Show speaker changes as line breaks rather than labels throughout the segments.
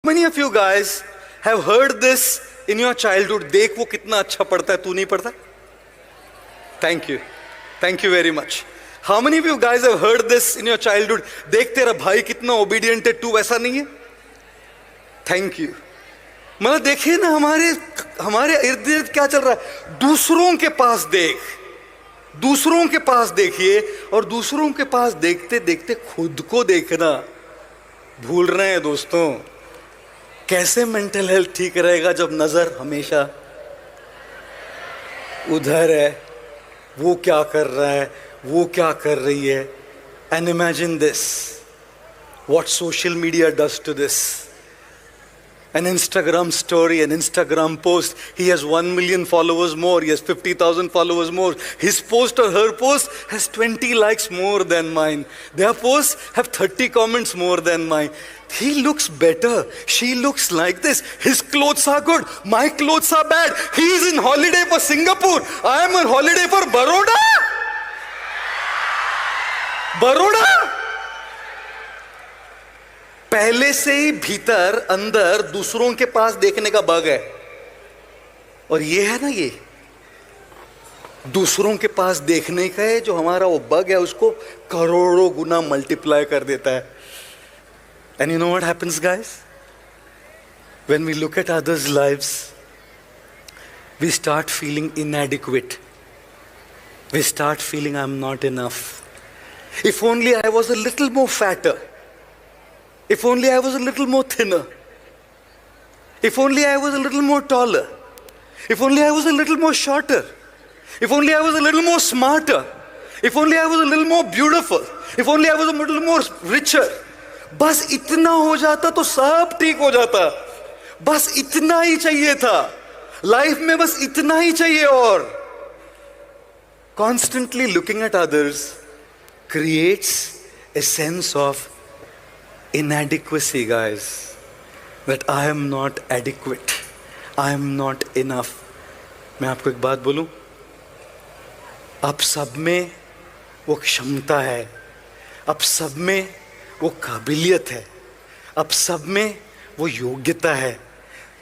Many of you guys have heard this in your childhood. देख वो कितना अच्छा पढ़ता है, तू नहीं पढ़ता? Thank you very much. How many of you guys have heard this in your childhood? देख तेरा भाई कितना obedient है, तू वैसा नहीं है? Thank you. मतलब देखिए ना, हमारे इर्द गिर्द क्या चल रहा है। दूसरों के पास देखिए, और दूसरों के पास देखते देखते खुद को देखना भूल रहे हैं दोस्तों। कैसे मेंटल हेल्थ ठीक रहेगा जब नजर हमेशा उधर है, वो क्या कर रहा है, वो क्या कर रही है। And imagine this, what social media does to this. An Instagram story, an Instagram post. He has 1 million followers more. He has 50,000 followers more. His post or her post has 20 likes more than mine. Their posts have 30 comments more than mine. He looks better. She looks like this. His clothes are good. My clothes are bad. He is in holiday for Singapore. I am on holiday for Baroda. पहले से ही भीतर अंदर दूसरों के पास देखने का bug है। और ये है ना, ये दूसरों के पास देखने का है जो हमारा वो बग है, उसको करोड़ों गुना मल्टीप्लाई कर देता है। And you know what happens guys, when we look at others lives we start feeling inadequate, we start feeling I am not enough. If only I was a little more fatter, if only I was a little more thinner, if only I was a little more taller, if only I was a little more shorter, if only I was a little more smarter, if only I was a little more beautiful, if only I was a little more richer. बस इतना हो जाता तो सब ठीक हो जाता। बस इतना ही चाहिए था लाइफ में, बस इतना ही चाहिए। और constantly looking at others creates a sense of inadequacy, guys, that I am not adequate, I am not enough. मैं आपको एक बात बोलूं, आप सब में वो क्षमता है, आप सब में वो काबिलियत है, आप सब में वो योग्यता है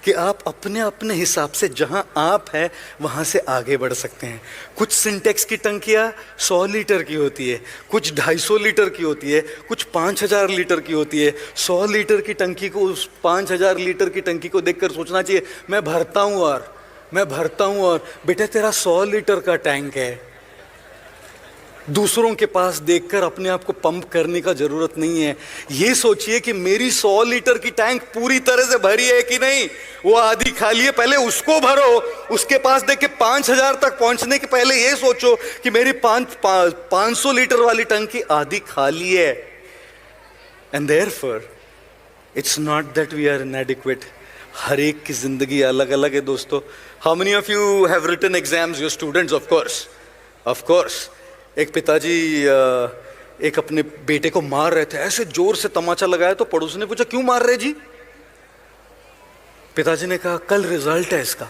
कि आप अपने अपने हिसाब से जहां आप हैं वहां से आगे बढ़ सकते हैं। कुछ सिंटेक्स की टंकियां 100 लीटर की होती है, कुछ 250 लीटर की होती है, कुछ 5000 लीटर की होती है। 100 लीटर की टंकी को, उस 5000 लीटर की टंकी को देखकर सोचना चाहिए मैं भरता हूं। और बेटा तेरा 100 लीटर का टैंक है। दूसरों के पास देखकर अपने आप को पंप करने का जरूरत नहीं है। ये सोचिए कि मेरी 100 लीटर की टैंक पूरी तरह से भरी है कि नहीं, वो आधी खाली है, पहले उसको भरो। उसके पास देख के 5000 तक पहुंचने के पहले ये सोचो कि मेरी 500 लीटर वाली टंकी आधी खाली है। And therefore it's not that we are inadequate. हर एक की जिंदगी अलग अलग है दोस्तों। How many of you have written exams? Your students, of course. एक पिताजी एक अपने बेटे को मार रहे थे, ऐसे जोर से तमाचा लगाया तो पड़ोसी ने पूछा क्यों मार रहे जी? पिताजी ने कहा कल रिजल्ट है इसका।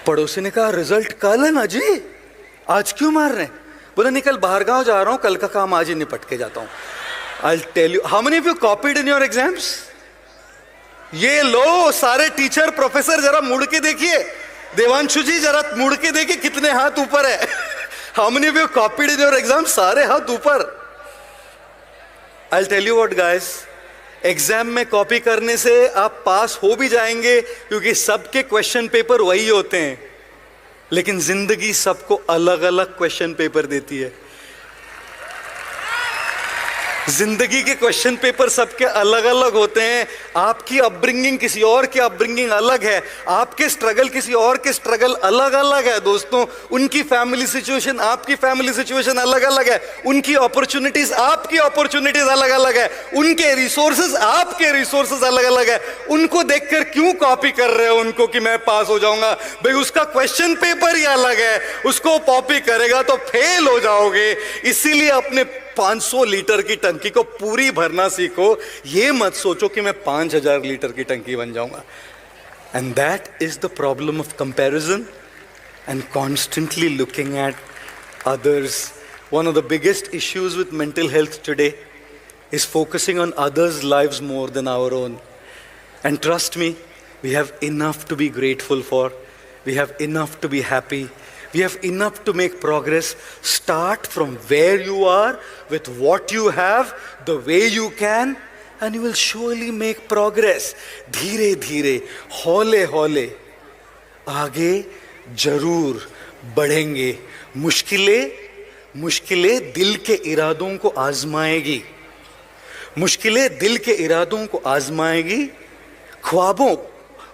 पड़ोसी ने कहा रिजल्ट कल है ना जी, आज क्यों मार रहे हैं? बोला नहीं, कल बाहर गांव जा रहा हूं, कल का काम आज ही निपट के जाता हूं। I tell you, how many of you copied in your exams? ये लो सारे टीचर प्रोफेसर जरा मुड़ के देखिए। देवांशु जी जरा मुड़ के देखिए कितने हाथ ऊपर है। How many of you copied in your exam? सारे हाथ ऊपर। I'll tell you what guys, exam में कॉपी करने से आप पास हो भी जाएंगे क्योंकि सबके क्वेश्चन पेपर वही होते हैं, लेकिन जिंदगी सबको अलग अलग क्वेश्चन पेपर देती है। जिंदगी के क्वेश्चन पेपर सबके अलग अलग होते हैं। आपकी अपब्रिंगिंग किसी और की अपब्रिंगिंग अलग है, आपके स्ट्रगल किसी और के स्ट्रगल अलग अलग है दोस्तों। उनकी फैमिली सिचुएशन आपकी फैमिली सिचुएशन अलग अलग है, उनकी अपॉर्चुनिटीज आपकी अपॉर्चुनिटीज अलग अलग है, उनके रिसोर्सेज आपके रिसोर्सेज अलग अलग है। उनको देखकर क्यों कॉपी कर रहे हो उनको कि मैं पास हो जाऊंगा? भाई उसका क्वेश्चन पेपर ही अलग है, उसको कॉपी करेगा तो फेल हो जाओगे। इसीलिए अपने 500 लीटर की टंकी को पूरी भरना सीखो। ये मत सोचो कि मैं 5000 लीटर की टंकी बन जाऊंगा। And that is the problem of comparison and constantly looking at others. One of the biggest issues with mental health today is focusing on others' lives more than our own. And trust me, we have enough to be grateful for. We have enough to be happy. We have enough to make progress. Start from where you are, with what you have, the way you can, and you will surely make progress. धीरे धीरे, हौले हौले आगे जरूर बढ़ेंगे. मुश्किलें दिल के इरादों को आजमाएगी. मुश्किलें दिल के इरादों को आजमाएगी. ख्वाबों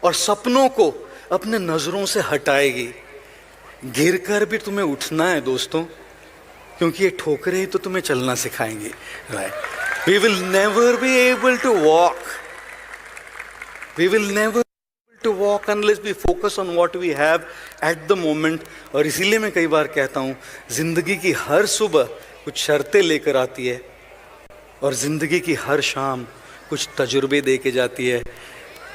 और सपनों को अपने नजरों से हटाएगी. गिरकर भी तुम्हें उठना है दोस्तों, क्योंकि ये ठोकरें ही तो तुम्हें चलना सिखाएंगी. Right? We will never be able to walk. We will never be able to walk unless we focus on what we have at the moment. और इसीलिए मैं कई बार कहता हूँ, जिंदगी की हर सुबह कुछ शर्तें लेकर आती है और जिंदगी की हर शाम कुछ तजुर्बे दे के जाती है.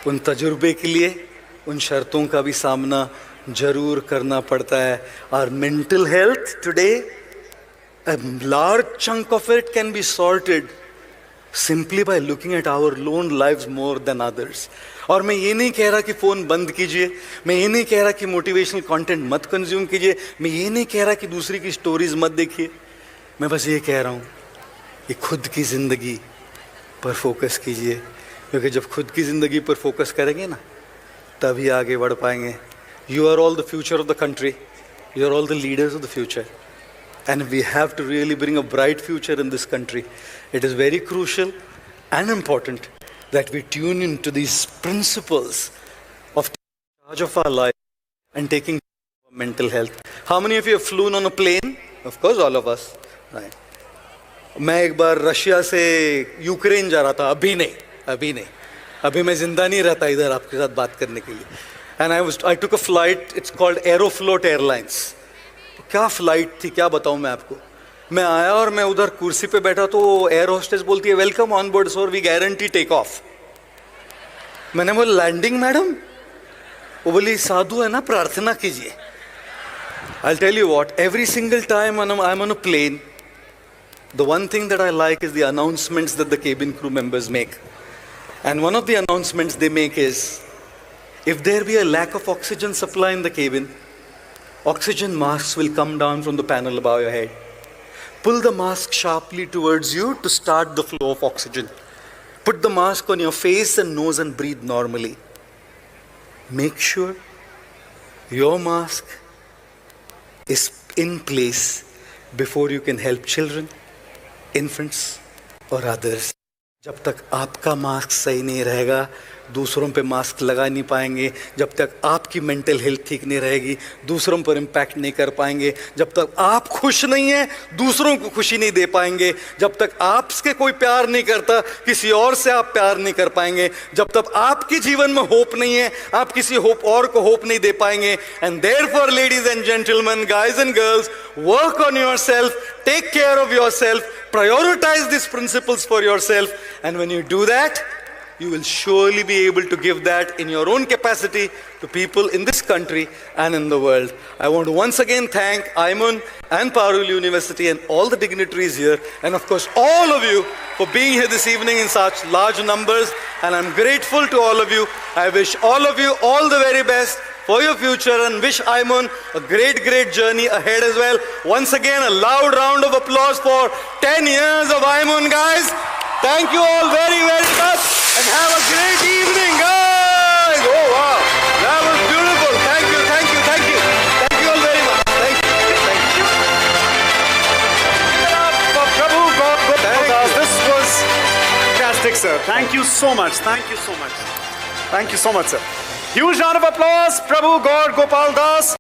उन तजुर्बे के लिए उन शर्तों का भी सामना जरूर करना पड़ता है. Our mental health today, a large chunk of it can be sorted simply by looking at our own lives more than others. और मैं ये नहीं कह रहा कि फ़ोन बंद कीजिए, मैं ये नहीं कह रहा कि मोटिवेशनल कंटेंट मत कंज्यूम कीजिए, मैं ये नहीं कह रहा कि दूसरी की स्टोरीज मत देखिए. मैं बस ये कह रहा हूँ कि खुद की ज़िंदगी पर फोकस कीजिए, क्योंकि जब खुद की ज़िंदगी पर फोकस करेंगे ना, तभी आगे बढ़ पाएंगे. You are all the future of the country. You are all the leaders of the future. And we have to really bring a bright future in this country. It is very crucial and important that we tune into these principles of taking charge of our life and taking care of our mental health. How many of you have flown on a plane? Of course, all of us. Right. मैं एक बार Russia से Ukraine जा रहा था. अभी मैं जिंदा नहीं रहता इधर आपके साथ बात करने के लिए. And I took a flight. It's called Aeroflot Airlines. क्या फ्लाइट थी, क्या बताऊं मैं आपको. मैं आया और मैं उधर कुर्सी पे बैठा तो एयर होस्टेस बोलती है, welcome on board sir, we guarantee take off. मैंने बोला लैंडिंग मैडम. वो बोली साधु है ना, प्रार्थना कीजिए. I'll tell you what, every single time I'm on a plane, the one thing that I like is the announcements that the cabin crew members make. And one of the announcements they make is, if there be a lack of oxygen supply in the cabin, oxygen masks will come down from the panel above your head. Pull the mask sharply towards you to start the flow of oxygen. Put the mask on your face and nose and breathe normally. Make sure your mask is in place before you can help children, infants or others. जब तक आपका mask सही नहीं रहेगा, दूसरों पे mask लगा नहीं पाएंगे. जब तक आपकी मेंटल हेल्थ ठीक नहीं रहेगी, दूसरों पर इम्पैक्ट नहीं कर पाएंगे. जब तक आप खुश नहीं हैं, दूसरों को खुशी नहीं दे पाएंगे. जब तक आपसे कोई प्यार नहीं करता, किसी और से आप प्यार नहीं कर पाएंगे. जब तक आपके जीवन में होप नहीं है, आप किसी होप और को होप नहीं दे पाएंगे. And therefore ladies and gentleman, guys and girls, work on yourself, take care of yourself, prioritize these principles for yourself, and when you do that, you will surely be able to give that in your own capacity to people in this country and in the world. I want to once again thank Ayman and Parul University and all the dignitaries here, and of course all of you for being here this evening in such large numbers, and I'm grateful to all of you. I wish all of you all the very best for your future and wish Ayman a great journey ahead as well. Once again, a loud round of applause for 10 years of Ayman, guys. Thank you all very much and have a great evening, guys. Oh wow, that was beautiful. Thank you all very much. Thank you.
For Prabhu God Gopal Das, this was fantastic, sir. Thank you so much. Thank you so much, sir. Huge round of applause, Prabhu God Gopal Das.